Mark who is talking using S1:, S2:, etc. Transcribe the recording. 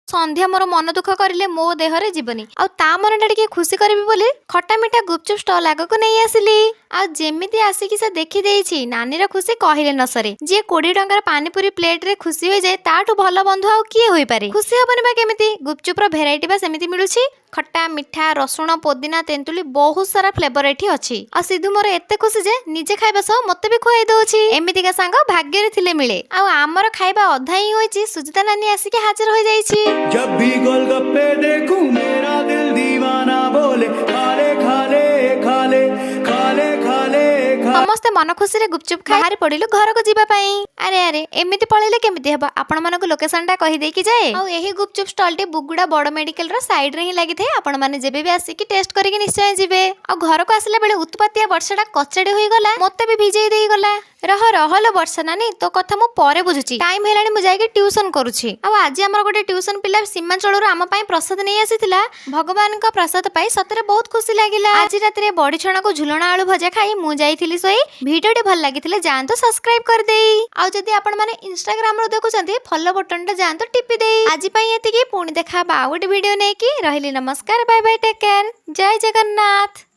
S1: संध्या मोर मन दुख करिले मो देहरे जीवनी आ ता मनटा टिके खुशी करबी बोली खट्टा मिठा गुपचुप स्टॉल आगको नहीं आसिली आ जेमिति आसिकी से देखि देइछि नानीर खुशी कहिले न सरे जे 20 टंकार पानीपुरी प्लेट रे खुशी होई जाए ताठू भल बंधु आ किए होई पारे खुशी हबनी बा केमिति गुपचुप रो भेराइटी बा सेमिति मिलुछि खट्टा मिठा रसुण पुदीना तेंतुली बहुत सारा फ्लेवर एठी अछि आ सिधु मोर एते खुशी जे निजे खाइबा सह मते भी खुआई दोछि एमितिका सांग भाग्य रे थिले मिले आ हमर खाइबा अधा ही होइछि सुजिता नानी आसिके हाजिर होई जाइछि।
S2: जब भी गोलगप्पे देखूं मेरा दिल दीवाना बोले खाले खाले खाले खाले खाले
S1: समस्ते मन खुशी रे गुपचुप खाई बाहर पड़िलु घर को जीवा पाई अरे अरे एमिति पळेले केमिति हेबा आपण मानको लोकेशन टा कहि देकी जाए आ एही गुपचुप स्टॉल टी बुगुडा बड़ मेडिकल रो साइड रे ही लागि थे आपण माने जेबे भी आसी की टेस्ट करिके निश्चय जीवे आ घर को आसले बेले उत्पातिया वर्षाटा कचड़ी होई गला मते भी भिजेई देई गला रह वर्षा नानी तो कथा मु परे बुझुची टाइम हेलानी मु जाई ट्यूशन करूची आ आज हमर गोटे ट्यूशन पिला सीमांचल आम प्रसाद नहीं आसीथिला भगवान का प्रसाद पाई सतरे बहुत खुशी लागिला आज रात रे बड़ी छणा को झुलणा आलू भजा खाई मु जाईथिली सोई वीडियो भल लागिथिले जानतो सब्सक्राइब कर देई आ जदी आपण माने इंस्टाग्राम रो देखुचंती फॉलो बटन टा जानतो टिपि देई आज पई एतिकी पुणी देखा बा गोटे वीडियो नेकी रहिली नमस्कार बाय बाय टेक केयर जय जगन्नाथ।